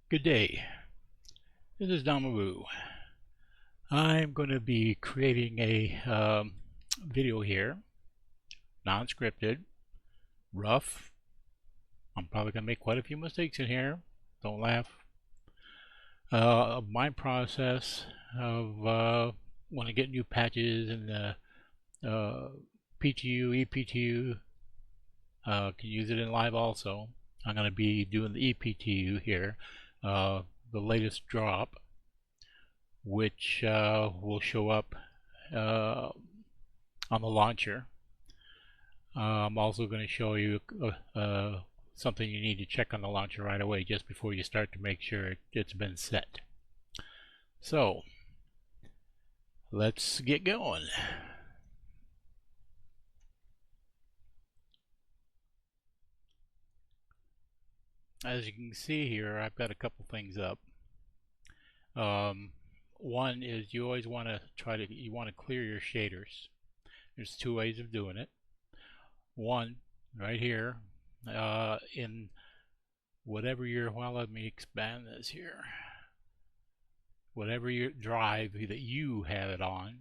Good day. This is Damaboo. I'm going to be creating a video here, non-scripted, rough. I'm probably going to make quite a few mistakes in here. Don't laugh. Of my process of when I get new patches in the PTU, EPTU, can use it in live also. I'm going to be doing the EPTU here, the latest drop, which will show up on the launcher. I'm also going to show you something you need to check on the launcher right away just before you start to make sure it's been set. So let's get going. As you can see here, I've got a couple things up. One is you always want to clear your shaders. There's two ways of doing it. One, right here, in whatever your, well, let me expand this here. Whatever your drive that you have it on,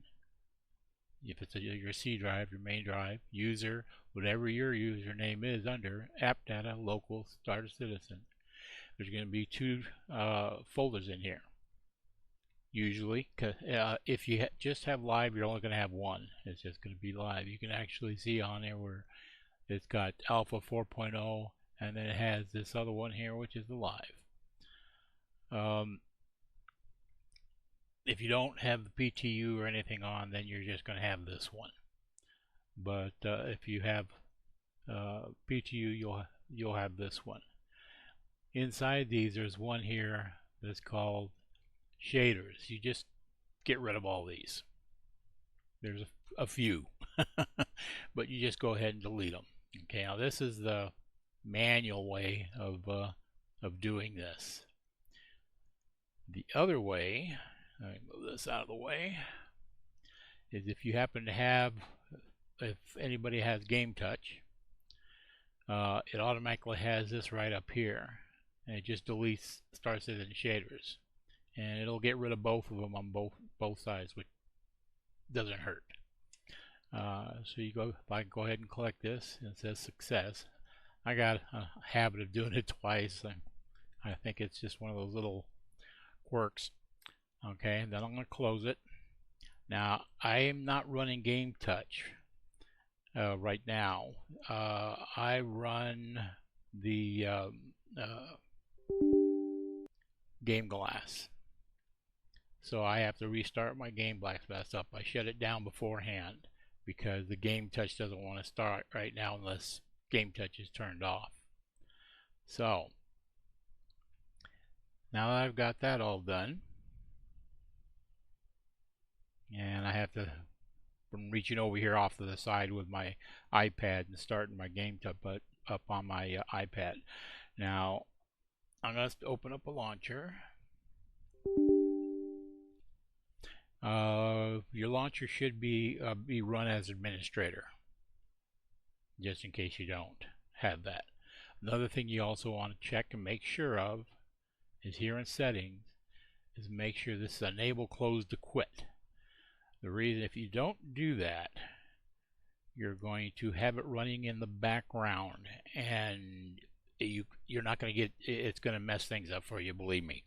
if it's your C drive, your main drive, user, whatever your username is under, app data, local, start a citizen. There's going to be two folders in here. Usually, if you just have live, you're only going to have one. It's just going to be live. You can actually see on there where it's got alpha 4.0, and then it has this other one here, which is the live. If you don't have the PTU or anything on, then you're just going to have this one. But if you have PTU, you'll have this one. Inside these, there's one here that's called shaders. You just get rid of all these. There's a few, but you just go ahead and delete them. Okay, now this is the manual way of doing this. The other way, let me move this out of the way, is if you happen to have, if anybody has Game Touch, it automatically has this right up here, and it just deletes Star Citizen shaders, and it'll get rid of both of them on both sides, which doesn't hurt. So you go, if I go ahead and collect this, and it says success. I got a habit of doing it twice. I think it's just one of those little quirks. Okay, then I'm going to close it. Now I am not running Game Touch right now. I run the Game Glass. So I have to restart my Game Glass up. I shut it down beforehand because the Game Touch doesn't want to start right now unless Game Touch is turned off. So now that I've got that all done, and I have to, from reaching over here off to the side with my iPad and starting my Game Touch up on my iPad. Now I'm going to open up a launcher. Your launcher should be run as administrator, just in case you don't have that. Another thing you also want to check and make sure of is here in settings, is make sure this is enable close to quit. The reason, if you don't do that, you're going to have it running in the background, and you're not going to get, it's going to mess things up for you, believe me.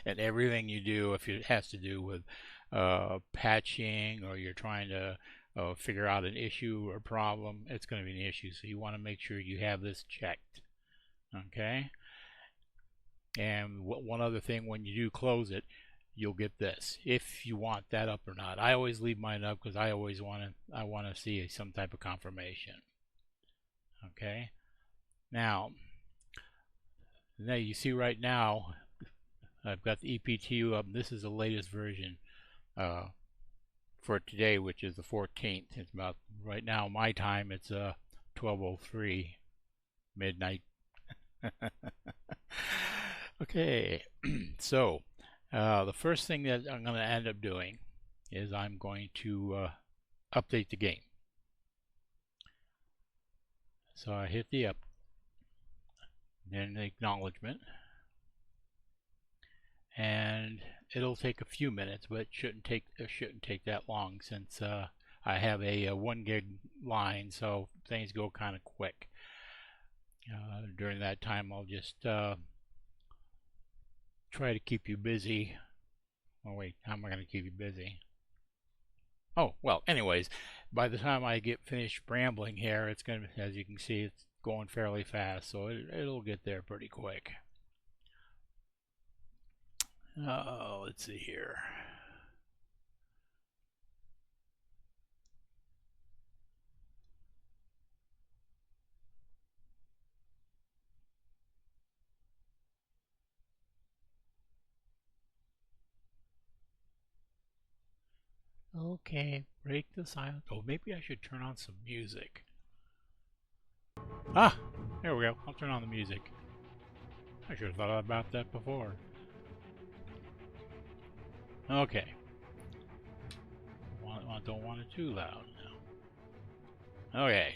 And everything you do, if it has to do with patching, or you're trying to figure out an issue or problem, it's going to be an issue. So you want to make sure you have this checked. Okay. And one other thing, when you do close it, you'll get this, if you want that up or not. I always leave mine up because I always want to see some type of confirmation. Okay. Now you see right now I've got the EPTU up. This is the latest version for today, which is the 14th. It's about, right now my time, it's 12:03 midnight. Okay. So the first thing that I'm going to end up doing is I'm going to update the game. So I hit the up, then the acknowledgement, and it'll take a few minutes, but it shouldn't take that long since I have a 1 gig line, so things go kind of quick. During that time, I'll just try to keep you busy. Oh wait, how am I going to keep you busy? Oh, well, anyways, by the time I get finished rambling here, it's going to, as you can see, it's going fairly fast, so it'll get there pretty quick. Let's see here. Okay, break the silence. Oh, maybe I should turn on some music. Ah, there we go. I'll turn on the music. I should have thought about that before. Okay. Don't want it too loud now. Okay.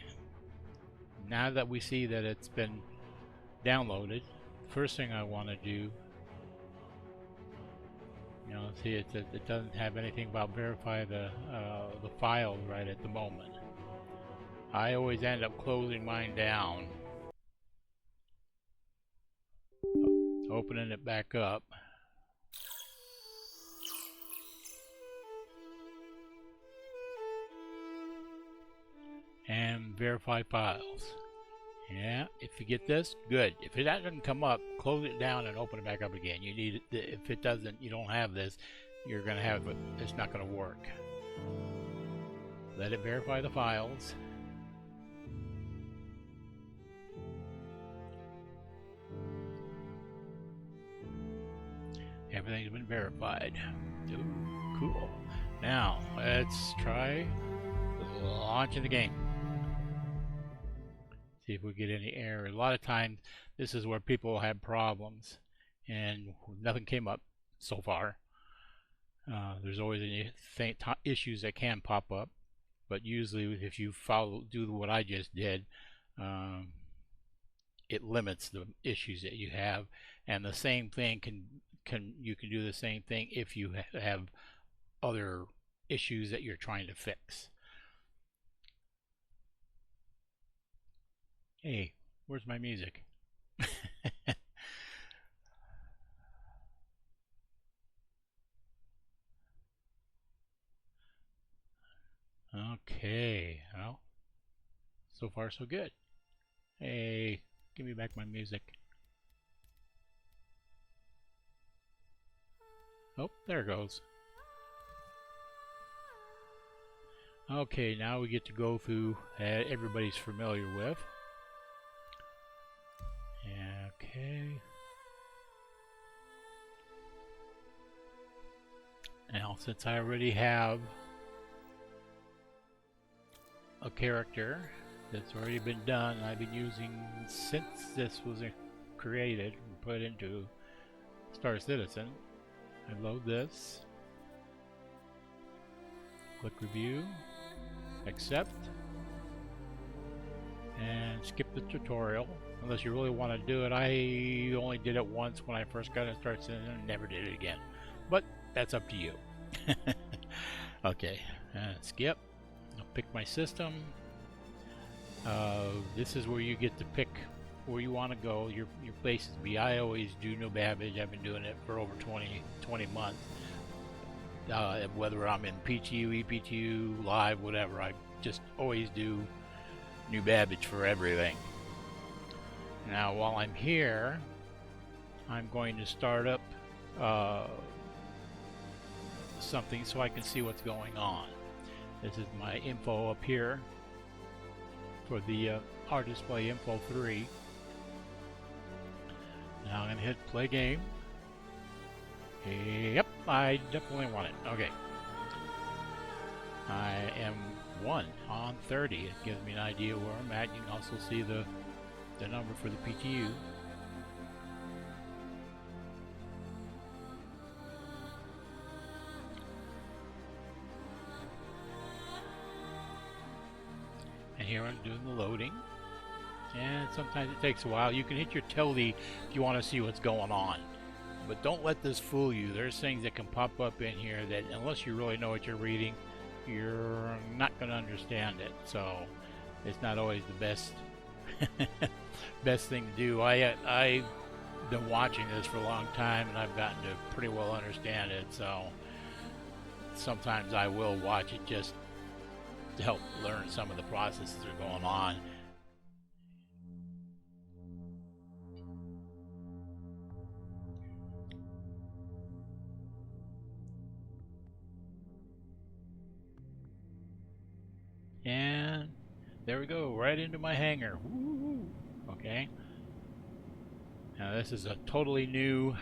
Now that we see that it's been downloaded, first thing I want to do, see it doesn't have anything about verify the file right at the moment. I always end up closing mine down, opening it back up, and verify files. Yeah, if you get this, good. If it doesn't come up, close it down and open it back up again. You need it. If it doesn't, you don't have this, you're gonna have it. It's not gonna work. Let it verify the files. Everything's been verified. Ooh, cool. Now let's try launching the game. See if we get any error. A lot of times this is where people have problems, and nothing came up so far. There's always any issues that can pop up, but usually if you do what I just did, it limits the issues that you have. And the same thing you can do the same thing if you have other issues that you're trying to fix. Hey, where's my music? Okay, well, so far so good. Hey, give me back my music. Oh, there it goes. Okay, now we get to go through everybody's familiar with. Okay. Now, since I already have a character that's already been done, I've been using since this was created and put into Star Citizen. I load this, click review, accept, and skip the tutorial unless you really want to do it. I only did it once when I first got into Star Citizen and never did it again, but that's up to you. Okay, skip. I'll pick my system. This is where you get to pick where you want to go, your places be. I always do New Babbage. I've been doing it for over 20 months. Whether I'm in PTU, EPTU, live, whatever, I just always do New Babbage for everything. Now, while I'm here, I'm going to start up something so I can see what's going on. This is my info up here for the Our Display Info 3. Now I'm going to hit play game. Yep, I definitely want it. Okay. I am 1 on 30. It gives me an idea where I'm at. You can also see the number for the PTU. And here I'm doing the loading. And sometimes it takes a while. You can hit your tilde if you want to see what's going on. But don't let this fool you. There's things that can pop up in here that, unless you really know what you're reading, you're not going to understand it. So it's not always the best thing to do. I've been watching this for a long time, and I've gotten to pretty well understand it. So sometimes I will watch it just to help learn some of the processes that are going on. And there we go, right into my hangar. Woo! Okay. Now this is a totally new,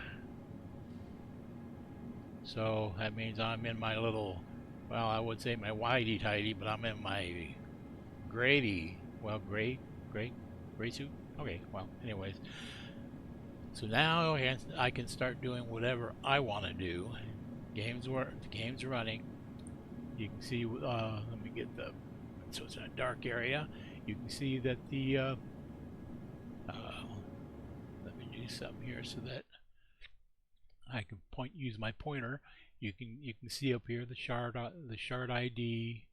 so that means I'm in my little, well, I would say my whitey tighty, but I'm in my Grady, well, gray suit. Okay, well, anyways. So now I can start doing whatever I want to do. The game's running. You can see, let me get the, so it's in a dark area. You can see that the, let me do something here so that I can use my pointer. You can see up here the shard ID.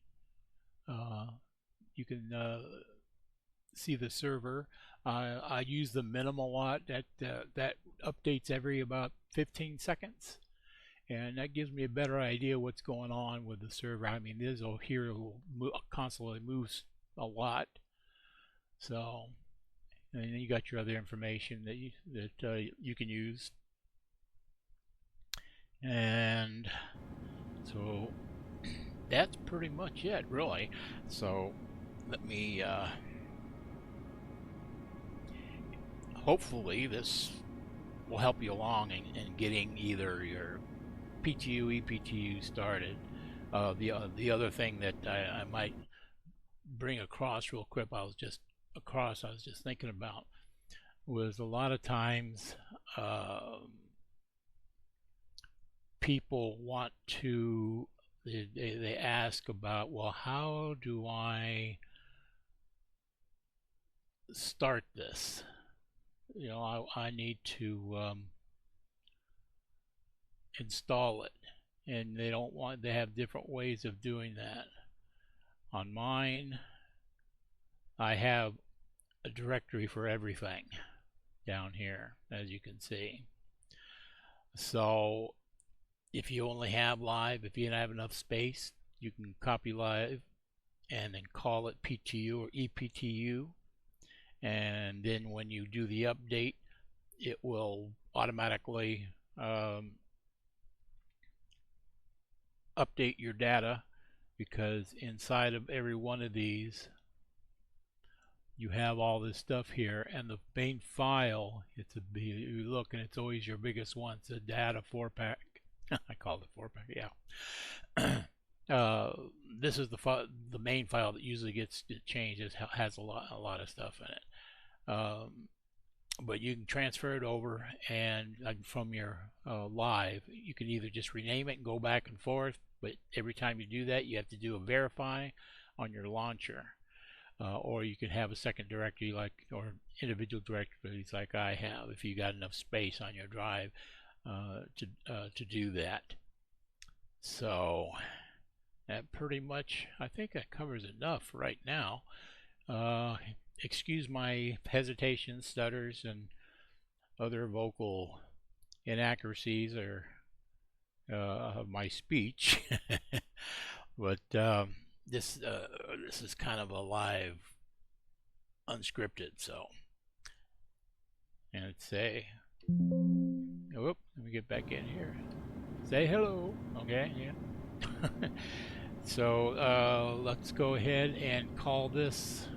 You can see the server. I use the minimum a lot. That updates every about 15 seconds. And that gives me a better idea what's going on with the server. I mean, this here constantly moves a lot. So, and then you got your other information that you can use. And so that's pretty much it, really. So let me. Hopefully, this will help you along in getting either your EPTU, EPTU started. The other thing that I might bring across real quick, I was just thinking about, was a lot of times people want to, they ask about, well, how do I start this? You know, I need to install it, and they have different ways of doing that. On mine, I have a directory for everything down here, as you can see. So if you only have live, if you don't have enough space, you can copy live and then call it PTU or EPTU, and then when you do the update, it will automatically update your data, because inside of every one of these you have all this stuff here, and the main file, you look and it's always your biggest one. It's a data 4-pack. I call it 4-pack, yeah. This is the main file that usually gets changed. It has a lot of stuff in it. But you can transfer it over, and from your live, you can either just rename it and go back and forth, but every time you do that, you have to do a verify on your launcher. Or you can have a second directory, or individual directories like I have, if you got enough space on your drive to do that. So that pretty much, I think that covers enough right now. Excuse my hesitation, stutters, and other vocal inaccuracies of my speech. But this is kind of a live, unscripted. So, and let's say, whoop, let me get back in here. Say hello, okay? Yeah. So let's go ahead and call this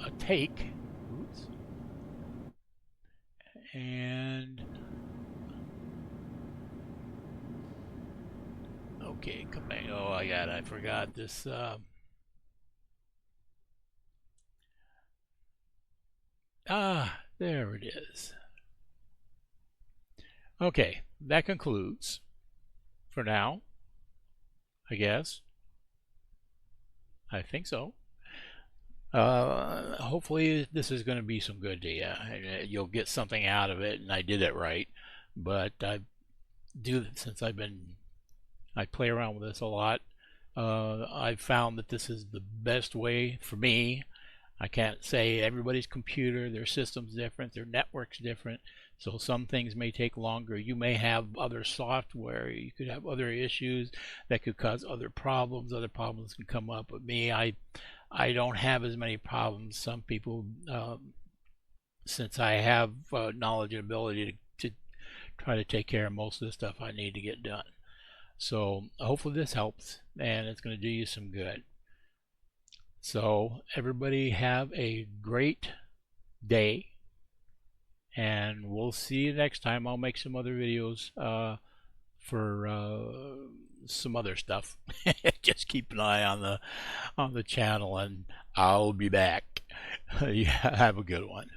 a take. Oops. And okay, come back. Oh, I forgot this. There it is. Okay, that concludes for now, I guess. I think so. Hopefully this is going to be some good to you. You'll get something out of it, and I did it right. but since I play around with this a lot. I've found that this is the best way for me. I can't say everybody's computer, their system's different, their network's different, so some things may take longer. You may have other software, you could have other issues that could cause other problems. Other problems can come up. But me, I don't have as many problems. Some people, since I have knowledge and ability to try to take care of most of the stuff I need to get done. So hopefully this helps, and it's going to do you some good. So everybody have a great day, and we'll see you next time. I'll make some other videos for some other stuff. Just keep an eye on the channel, and I'll be back. You have a good one.